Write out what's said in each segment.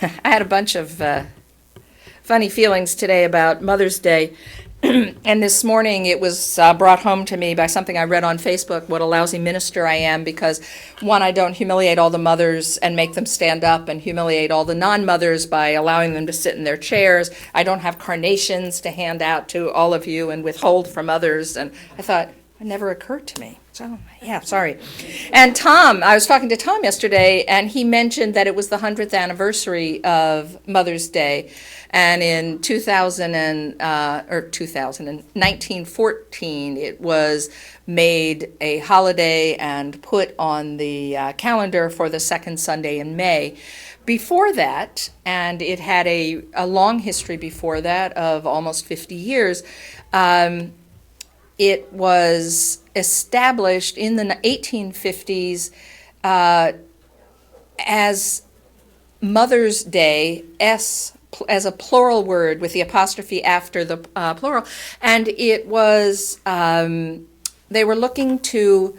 I had a bunch of funny feelings today about Mother's Day. And this morning it was brought home to me by something I read on Facebook, what a lousy minister I am, because one, I don't humiliate all the mothers and make them stand up and humiliate all the non-mothers by allowing them to sit in their chairs. I don't have carnations to hand out to all of you and withhold from others. And I thought, it never occurred to me. So, yeah, sorry. And Tom, I was talking to Tom yesterday, and he mentioned that it was the 100th anniversary of Mother's Day. And in 1914, it was made a holiday and put on the calendar for the second Sunday in May. Before that, and it had a long history before that of almost 50 years, it was established in the 1850s as Mother's Day, as a plural word with the apostrophe after the plural. And it was, they were looking to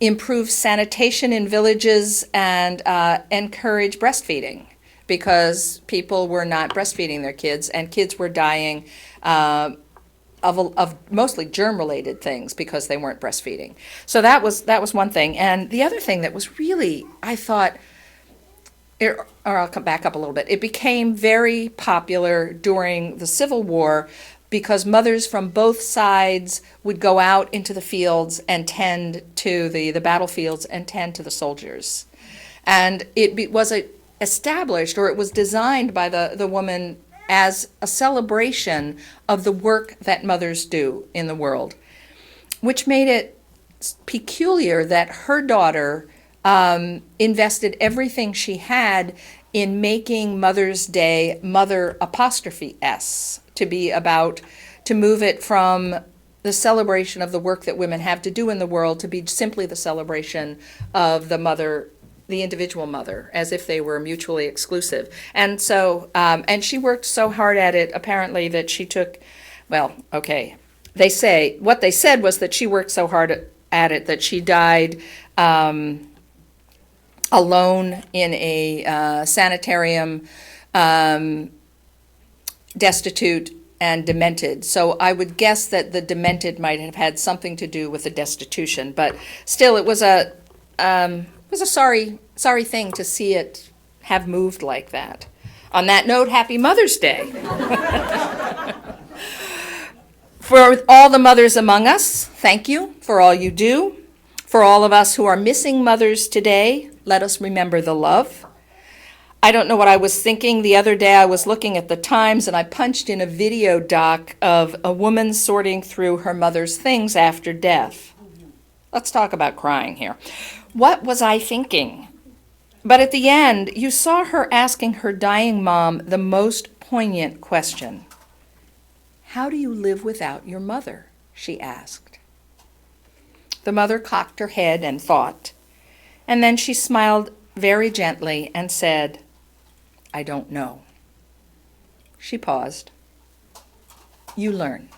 improve sanitation in villages and encourage breastfeeding, because people were not breastfeeding their kids, and kids were dying of mostly germ-related things because they weren't breastfeeding. So that was one thing. And the other thing that was really, I thought, or I'll come back up a little bit, it became very popular during the Civil War because mothers from both sides would go out into the fields and tend to the battlefields and tend to the soldiers. And it was established, or it was designed by the woman as a celebration of the work that mothers do in the world, which made it peculiar that her daughter invested everything she had in making Mother's Day Mother apostrophe S, to be about, to move it from the celebration of the work that women have to do in the world to be simply the celebration of the mother, the individual mother, as if they were mutually exclusive. And so, and she worked so hard at it, apparently, that she took, well, okay, what they said was that she worked so hard at it that she died alone in a sanitarium, destitute and demented. So I would guess that the demented might have had something to do with the destitution, but still, it was a sorry thing to see it have moved like that. On that note, happy Mother's Day. For all the mothers among us, thank you for all you do. For all of us who are missing mothers today, let us remember the love. I don't know what I was thinking. The other day I was looking at the Times and I punched in a video doc of a woman sorting through her mother's things after death. Let's talk about crying here. What was I thinking? But at the end, you saw her asking her dying mom the most poignant question. How do you live without your mother? She asked. The mother cocked her head and thought, and then she smiled very gently and said, I don't know. She paused. You learn.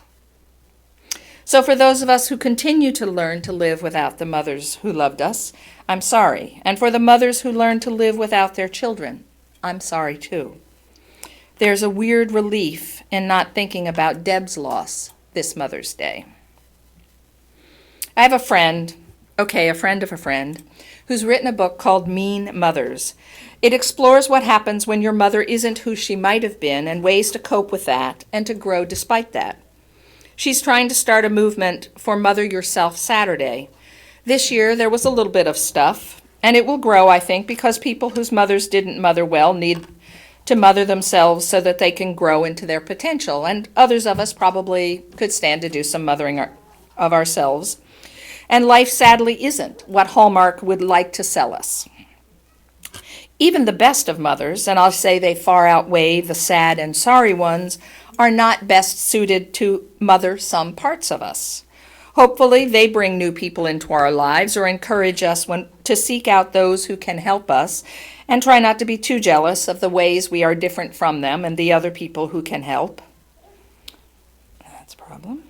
So for those of us who continue to learn to live without the mothers who loved us, I'm sorry. And for the mothers who learn to live without their children, I'm sorry too. There's a weird relief in not thinking about Deb's loss this Mother's Day. I have a friend of a friend, who's written a book called Mean Mothers. It explores what happens when your mother isn't who she might have been and ways to cope with that and to grow despite that. She's trying to start a movement for Mother Yourself Saturday. This year there was a little bit of stuff, and it will grow, I think, because people whose mothers didn't mother well need to mother themselves so that they can grow into their potential, and others of us probably could stand to do some mothering of ourselves. And life sadly isn't what Hallmark would like to sell us. Even the best of mothers, and I'll say they far outweigh the sad and sorry ones, are not best suited to mother some parts of us. Hopefully they bring new people into our lives or encourage us to seek out those who can help us, and try not to be too jealous of the ways we are different from them and the other people who can help. That's a problem.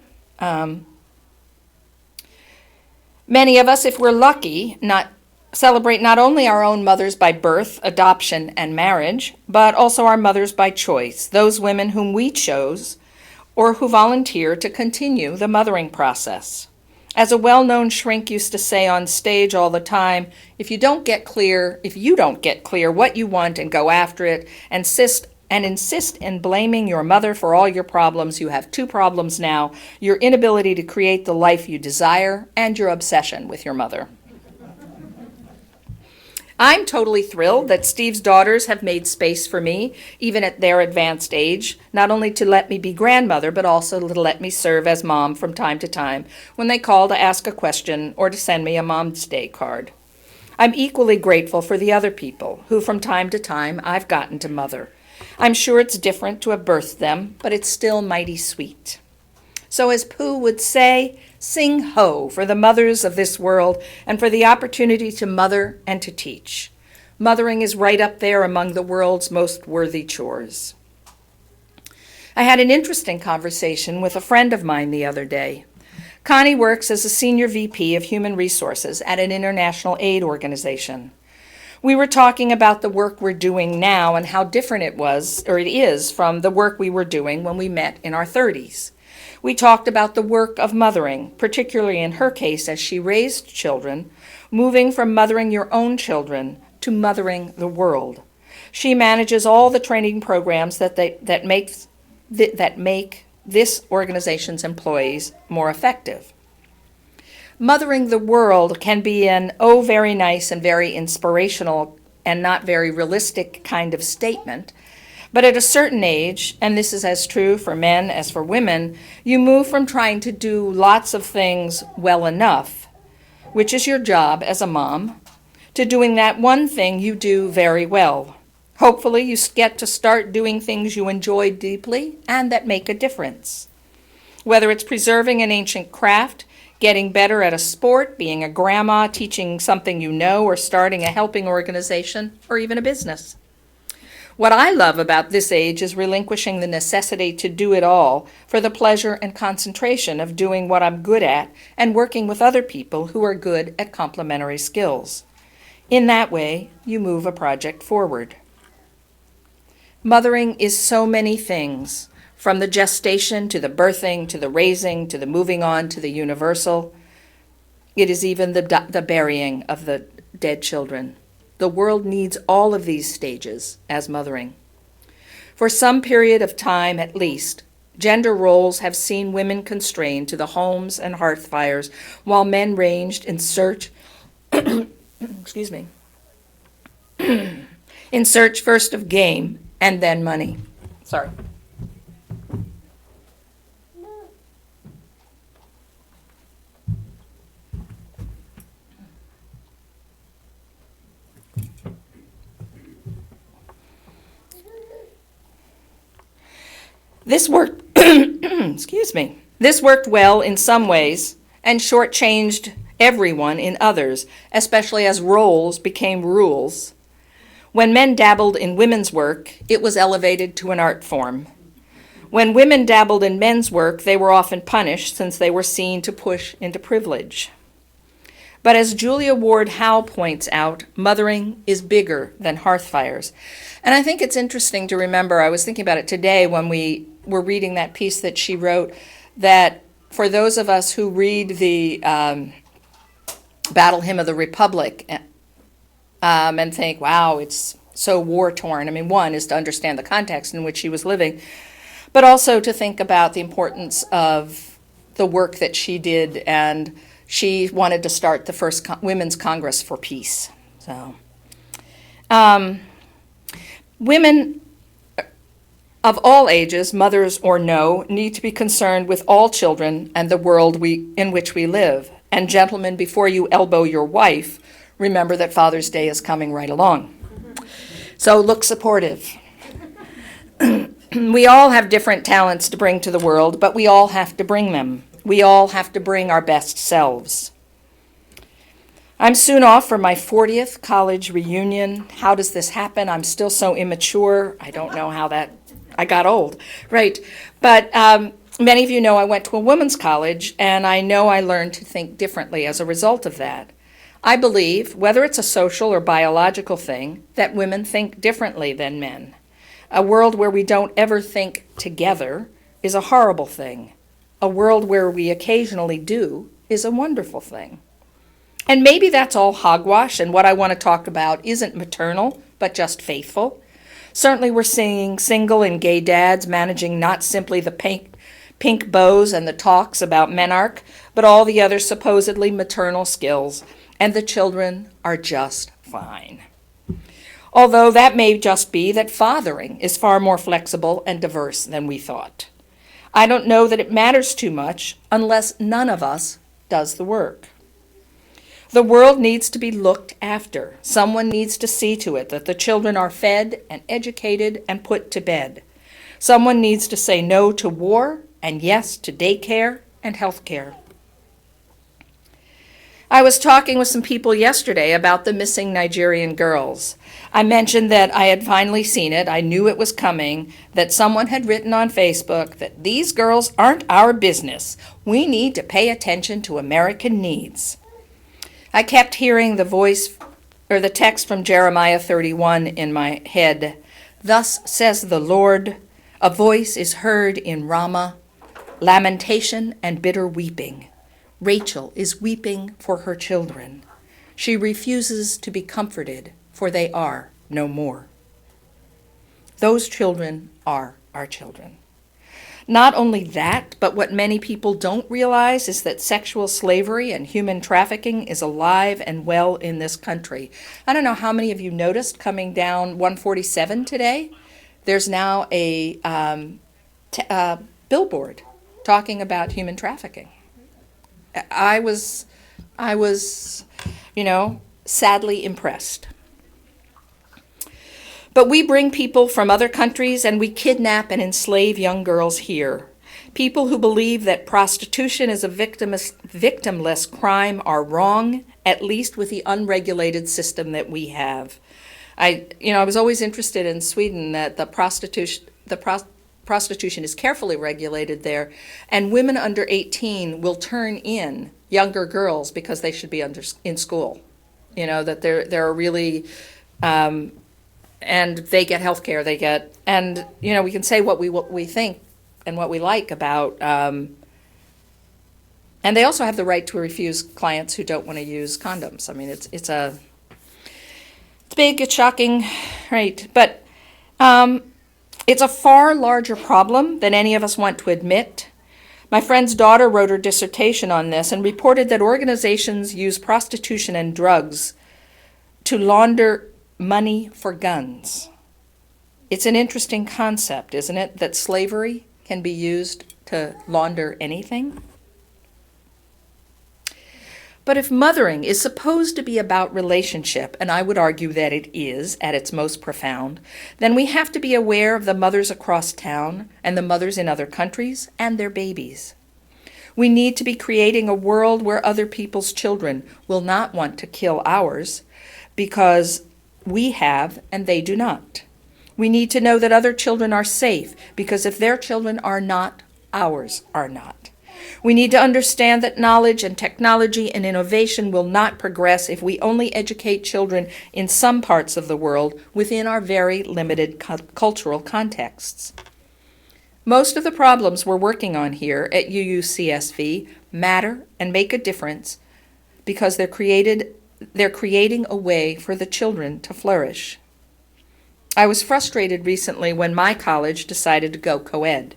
Many of us, if we're lucky, not celebrate not only our own mothers by birth, adoption, and marriage, but also our mothers by choice, those women whom we chose or who volunteer to continue the mothering process. As a well-known shrink used to say on stage all the time, if you don't get clear what you want and go after it, insist in blaming your mother for all your problems, you have two problems now: your inability to create the life you desire and your obsession with your mother. I'm totally thrilled that Steve's daughters have made space for me, even at their advanced age, not only to let me be grandmother, but also to let me serve as mom from time to time when they call to ask a question or to send me a Mom's Day card. I'm equally grateful for the other people who from time to time I've gotten to mother. I'm sure it's different to have birthed them, but it's still mighty sweet. So as Pooh would say, sing ho for the mothers of this world and for the opportunity to mother and to teach. Mothering is right up there among the world's most worthy chores. I had an interesting conversation with a friend of mine the other day. Connie works as a senior VP of Human Resources at an international aid organization. We were talking about the work we're doing now and how different it is from the work we were doing when we met in our 30s. We talked about the work of mothering, particularly in her case as she raised children, moving from mothering your own children to mothering the world. She manages all the training programs that make this organization's employees more effective. Mothering the world can be an very nice and very inspirational and not very realistic kind of statement. But at a certain age, and this is as true for men as for women, you move from trying to do lots of things well enough, which is your job as a mom, to doing that one thing you do very well. Hopefully you get to start doing things you enjoy deeply and that make a difference. Whether it's preserving an ancient craft, getting better at a sport, being a grandma, teaching something you know, or starting a helping organization, or even a business. What I love about this age is relinquishing the necessity to do it all for the pleasure and concentration of doing what I'm good at and working with other people who are good at complementary skills. In that way, you move a project forward. Mothering is so many things, from the gestation to the birthing to the raising to the moving on to the universal. It is even the burying of the dead children. The world needs all of these stages as mothering. For some period of time at least, gender roles have seen women constrained to the homes and hearth fires, while men ranged in search, excuse me, in search first of game and then money. Sorry. This worked, excuse me. This worked well in some ways and shortchanged everyone in others, especially as roles became rules. When men dabbled in women's work, it was elevated to an art form. When women dabbled in men's work, they were often punished since they were seen to push into privilege. But as Julia Ward Howe points out, mothering is bigger than hearth fires. And I think it's interesting to remember, I was thinking about it today when we were reading that piece that she wrote, that for those of us who read the Battle Hymn of the Republic and think, wow, it's so war-torn. I mean, one is to understand the context in which she was living, but also to think about the importance of the work that she did, and she wanted to start the first Women's Congress for Peace. So, women of all ages, mothers or no, need to be concerned with all children and the world in which we live. And gentlemen, before you elbow your wife, remember that Father's Day is coming right along. So look supportive. We all have different talents to bring to the world, but we all have to bring them. We all have to bring our best selves. I'm soon off for my 40th college reunion. How does this happen? I'm still so immature. I don't know how I got old, right? But many of you know I went to a women's college, and I know I learned to think differently as a result of that. I believe, whether it's a social or biological thing, that women think differently than men. A world where we don't ever think together is a horrible thing. A world where we occasionally do is a wonderful thing. And maybe that's all hogwash, and what I want to talk about isn't maternal, but just faithful. Certainly we're seeing single and gay dads managing not simply the pink bows and the talks about menarche, but all the other supposedly maternal skills, and the children are just fine. Although that may just be that fathering is far more flexible and diverse than we thought. I don't know that it matters too much unless none of us does the work. The world needs to be looked after. Someone needs to see to it that the children are fed and educated and put to bed. Someone needs to say no to war and yes to daycare and health care. I was talking with some people yesterday about the missing Nigerian girls. I mentioned that I had finally seen it. I knew it was coming, that someone had written on Facebook that these girls aren't our business. We need to pay attention to American needs. I kept hearing the voice or the text from Jeremiah 31 in my head. Thus says the Lord, a voice is heard in Ramah, lamentation and bitter weeping. Rachel is weeping for her children. She refuses to be comforted, for they are no more. Those children are our children. Not only that, but what many people don't realize is that sexual slavery and human trafficking is alive and well in this country. I don't know how many of you noticed coming down 147 today, there's now a billboard talking about human trafficking. I was, sadly impressed. But we bring people from other countries and we kidnap and enslave young girls here. People who believe that prostitution is a victimless crime are wrong, at least with the unregulated system that we have. I was always interested in Sweden that the prostitution is carefully regulated there, and women under 18 will turn in younger girls because they should be in school. That there are really, and they get health care, we can say what we think and what we like about, and they also have the right to refuse clients who don't want to use condoms. I mean, it's big, it's shocking, right? But it's a far larger problem than any of us want to admit. My friend's daughter wrote her dissertation on this and reported that organizations use prostitution and drugs to launder money for guns. It's an interesting concept, isn't it, that slavery can be used to launder anything? But if mothering is supposed to be about relationship, and I would argue that it is at its most profound, then we have to be aware of the mothers across town and the mothers in other countries and their babies. We need to be creating a world where other people's children will not want to kill ours because we have and they do not. We need to know that other children are safe because if their children are not, ours are not. We need to understand that knowledge and technology and innovation will not progress if we only educate children in some parts of the world within our very limited cultural contexts. Most of the problems we're working on here at UUCSV matter and make a difference because they're creating a way for the children to flourish. I was frustrated recently when my college decided to go co-ed.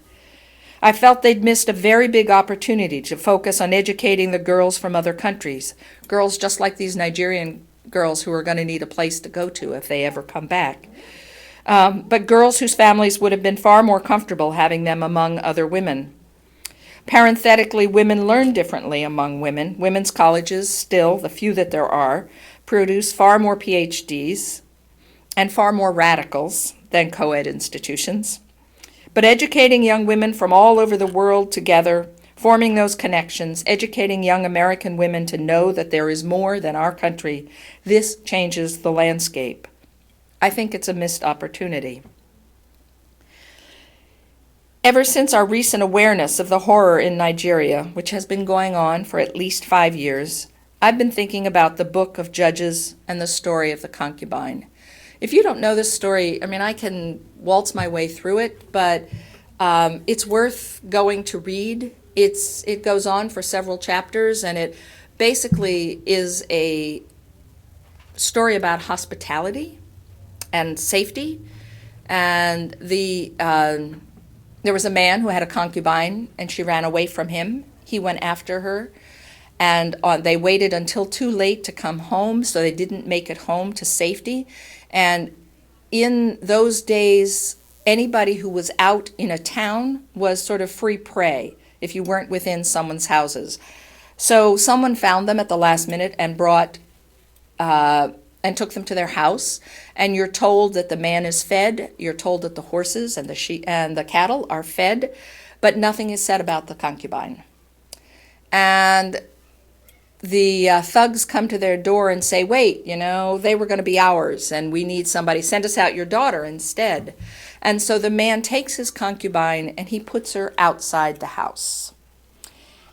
I felt they'd missed a very big opportunity to focus on educating the girls from other countries, girls just like these Nigerian girls who are going to need a place to go to if they ever come back, but girls whose families would have been far more comfortable having them among other women. Parenthetically, women learn differently among women. Women's colleges, still, the few that there are, produce far more PhDs and far more radicals than co-ed institutions. But educating young women from all over the world together, forming those connections, educating young American women to know that there is more than our country, this changes the landscape. I think it's a missed opportunity. Ever since our recent awareness of the horror in Nigeria, which has been going on for at least 5 years, I've been thinking about the book of Judges and the story of the concubine. If you don't know this story, I mean, I can waltz my way through it, but it's worth going to read. It goes on for several chapters, and it basically is a story about hospitality and safety. And there was a man who had a concubine, and she ran away from him. He went after her, and they waited until too late to come home, so they didn't make it home to safety. And in those days, anybody who was out in a town was sort of free prey if you weren't within someone's houses. So someone found them at the last minute and and took them to their house. And you're told that the man is fed. You're told that the horses and the sheep and the cattle are fed, but nothing is said about the concubine. And the thugs come to their door and say, wait, they were going to be ours, and we need somebody. Send us out your daughter instead. And so the man takes his concubine and he puts her outside the house.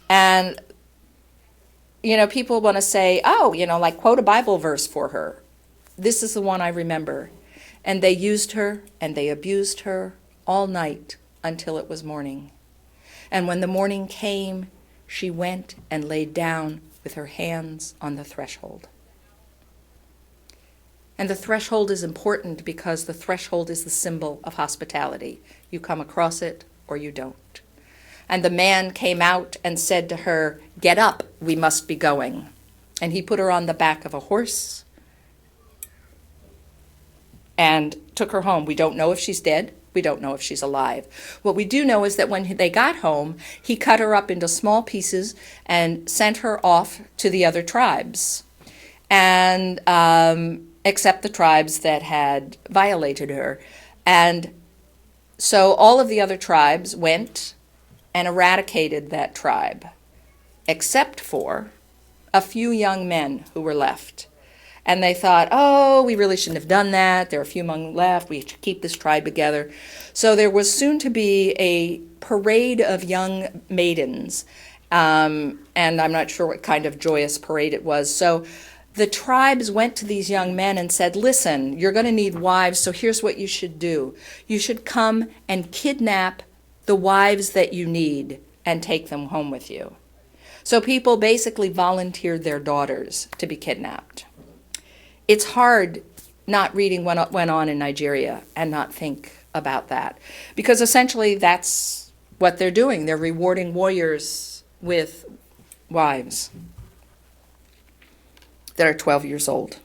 And, people want to say, like quote a Bible verse for her. This is the one I remember. And they used her and they abused her all night until it was morning. And when the morning came, she went and laid down with her hands on the threshold. And the threshold is important because the threshold is the symbol of hospitality. You come across it or you don't. And the man came out and said to her, get up, we must be going. And he put her on the back of a horse and took her home. We don't know if she's dead. We don't know if she's alive. What we do know is that when they got home, he cut her up into small pieces and sent her off to the other tribes, and except the tribes that had violated her. And so all of the other tribes went and eradicated that tribe, except for a few young men who were left. And they thought, we really shouldn't have done that. There are a few among left. We should keep this tribe together. So there was soon to be a parade of young maidens. And I'm not sure what kind of joyous parade it was. So the tribes went to these young men and said, listen, you're going to need wives, so here's what you should do. You should come and kidnap the wives that you need and take them home with you. So people basically volunteered their daughters to be kidnapped. It's hard not reading what went on in Nigeria and not think about that, because essentially that's what they're doing. They're rewarding warriors with wives that are 12 years old.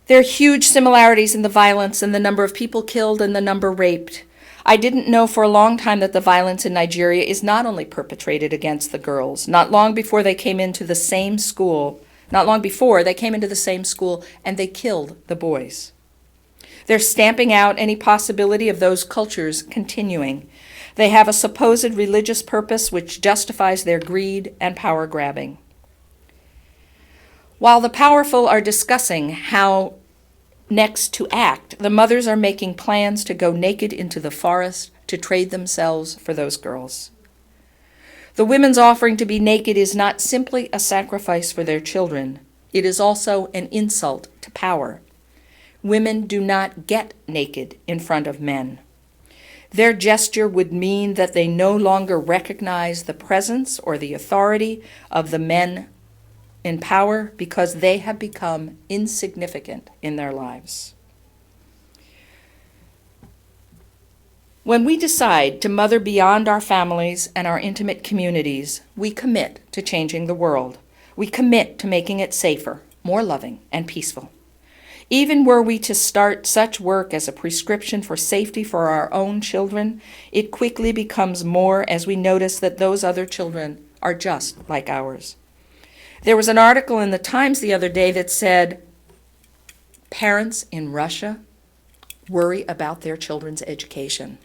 There are huge similarities in the violence and the number of people killed and the number raped. I didn't know for a long time that the violence in Nigeria is not only perpetrated against the girls. Not long before they came into the same school and they killed the boys. They're stamping out any possibility of those cultures continuing. They have a supposed religious purpose which justifies their greed and power grabbing. While the powerful are discussing how next to act, the mothers are making plans to go naked into the forest to trade themselves for those girls. The women's offering to be naked is not simply a sacrifice for their children. It is also an insult to power. Women do not get naked in front of men. Their gesture would mean that they no longer recognize the presence or the authority of the men in power because they have become insignificant in their lives. When we decide to mother beyond our families and our intimate communities, we commit to changing the world. We commit to making it safer, more loving, and peaceful. Even were we to start such work as a prescription for safety for our own children, it quickly becomes more as we notice that those other children are just like ours. There was an article in the Times the other day that said, parents in Russia worry about their children's education.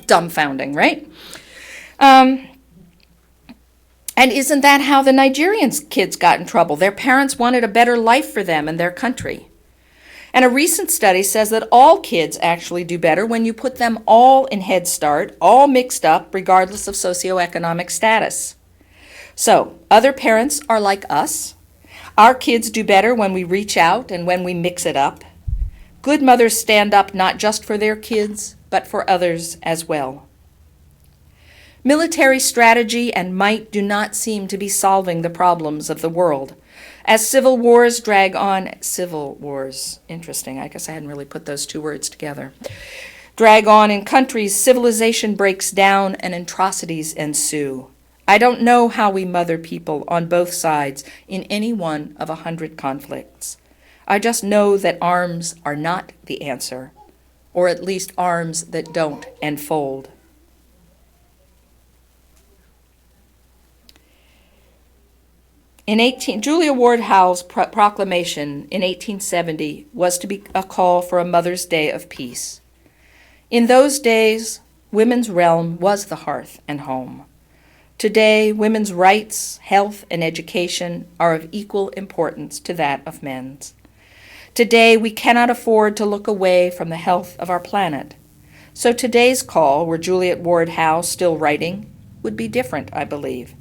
Dumbfounding, right? And isn't that how the Nigerian kids got in trouble? Their parents wanted a better life for them and their country. And a recent study says that all kids actually do better when you put them all in Head Start, all mixed up, regardless of socioeconomic status. So, other parents are like us. Our kids do better when we reach out and when we mix it up. Good mothers stand up not just for their kids, but for others as well. Military strategy and might do not seem to be solving the problems of the world. As civil wars drag on, interesting, I guess I hadn't really put those two words together, drag on in countries, civilization breaks down and atrocities ensue. I don't know how we mother people on both sides in any one of 100 conflicts. I just know that arms are not the answer, or at least arms that don't enfold. Julia Ward Howe's proclamation in 1870 was to be a call for a Mother's Day of peace. In those days, women's realm was the hearth and home. Today, women's rights, health, and education are of equal importance to that of men's. Today, we cannot afford to look away from the health of our planet. So today's call, were Juliet Ward Howe still writing, would be different, I believe.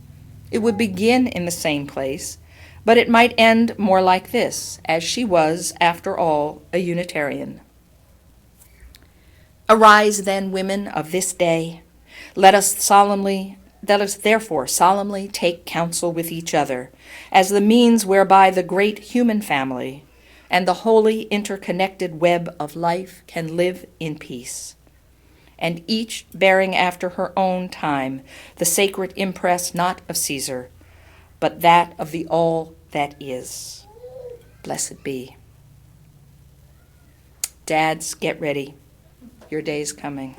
It would begin in the same place, but it might end more like this, as she was, after all, a Unitarian. Arise then, women of this day. Let us therefore solemnly take counsel with each other as the means whereby the great human family and the wholly interconnected web of life can live in peace, and each bearing after her own time the sacred impress not of Caesar, but that of the all that is. Blessed be. Dads, get ready. Your day's coming.